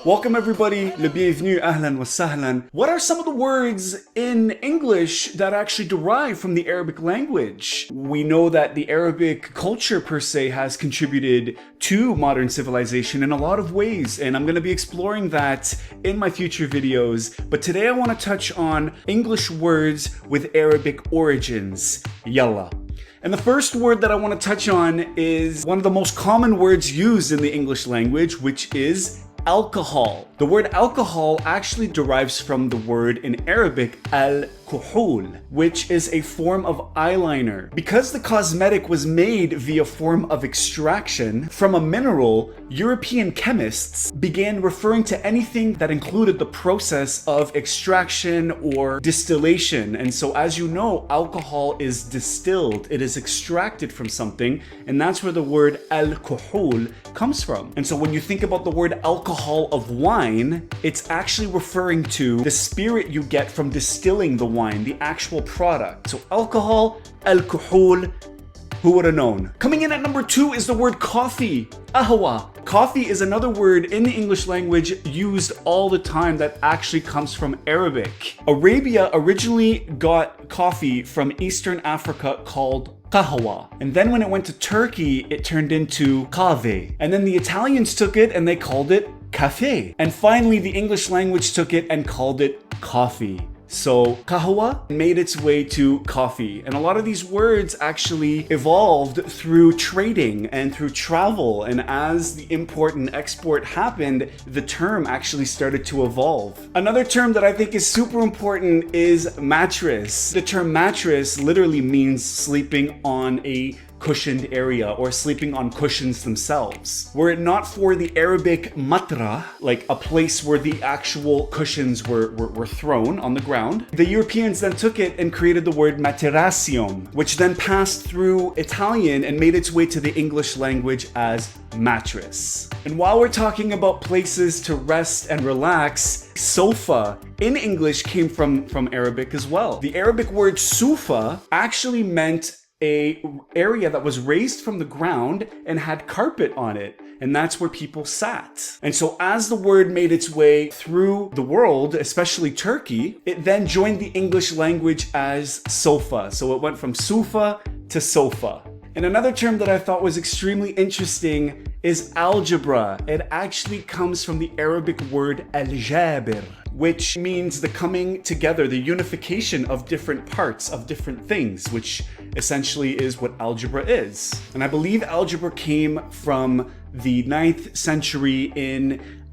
Welcome everybody, le bienvenue, ahlan wa sahlan. What are some of the words in English that actually derive from the Arabic language? We know that the Arabic culture per se has contributed to modern civilization in a lot of ways, and I'm going to be exploring that in my future videos. But today I want to touch on English words with Arabic origins. Yalla. And the first word that I want to touch on is one of the most common words used in the English language, which is alcohol. The word alcohol actually derives from the word in Arabic al-kuhul, which is a form of eyeliner. Because the cosmetic was made via form of extraction from a mineral, European chemists began referring to anything that included the process of extraction or distillation. And so, as you know, alcohol is distilled. It is extracted from something, and that's where the word al-kuhul comes from. And so when you think about the word alcohol of wine, it's actually referring to the spirit you get from distilling the wine, the actual product. So alcohol, alcohol, who would have known? Coming in at number 2 is the word coffee, ahwa. Coffee is another word in the English language used all the time that actually comes from Arabic. Arabia originally got coffee from Eastern Africa called qahwa. And then when it went to Turkey, it turned into kave. And then the Italians took it and they called it cafe. And finally, the English language took it and called it coffee. So qahwa made its way to coffee. And a lot of these words actually evolved through trading and through travel. And as the import and export happened, the term actually started to evolve. Another term that I think is super important is mattress. The term mattress literally means sleeping on a cushioned area or sleeping on cushions themselves. Were it not for the Arabic matra, like a place where the actual cushions were thrown on the ground, the Europeans then took it and created the word materassium, which then passed through Italian and made its way to the English language as mattress. And while we're talking about places to rest and relax, sofa in English came from Arabic as well. The Arabic word sufa actually meant a area that was raised from the ground and had carpet on it. And that's where people sat. And so as the word made its way through the world, especially Turkey, it then joined the English language as sofa. So it went from sufa to sofa. And another term that I thought was extremely interesting is algebra. It actually comes from the Arabic word Algebra, which means the coming together, the unification of different parts of different things, which essentially is what algebra is. And I believe algebra came from the 9th century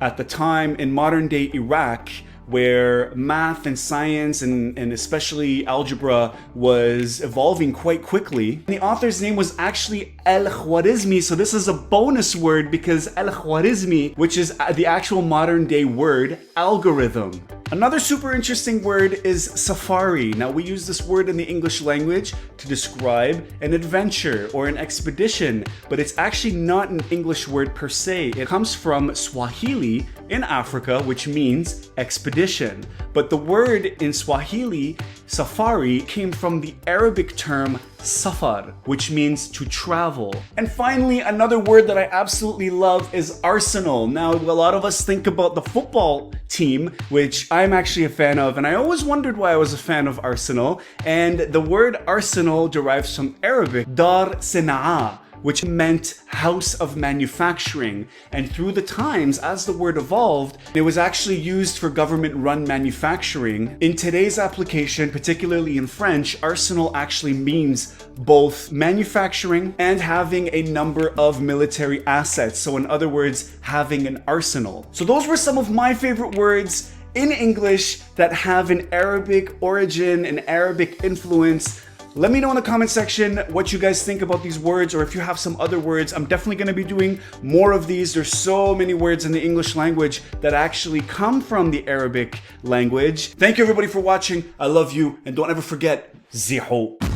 at the time in modern day Iraq, where math and science and especially algebra was evolving quite quickly. The author's name was actually Al-Khwarizmi, so this is a bonus word because Al-Khwarizmi, which is the actual modern day word, algorithm. Another super interesting word is safari. Now we use this word in the English language to describe an adventure or an expedition, but it's actually not an English word per se. It comes from Swahili in Africa, which means expedition. But the word in Swahili, safari, came from the Arabic term safar, which means to travel. And finally, another word that I absolutely love is arsenal. Now, a lot of us think about the football team, which I'm actually a fan of, and I always wondered why I was a fan of Arsenal. And the word arsenal derives from Arabic, dar sina'a, which meant house of manufacturing. And through the times, as the word evolved, it was actually used for government-run manufacturing. In today's application, particularly in French, arsenal actually means both manufacturing and having a number of military assets. So in other words, having an arsenal. So those were some of my favorite words in English that have an Arabic origin, an Arabic influence. Let me know in the comment section what you guys think about these words, or if you have some other words. I'm definitely going to be doing more of these. There's so many words in the English language that actually come from the Arabic language. Thank you everybody for watching. I love you, and don't ever forget, zihou.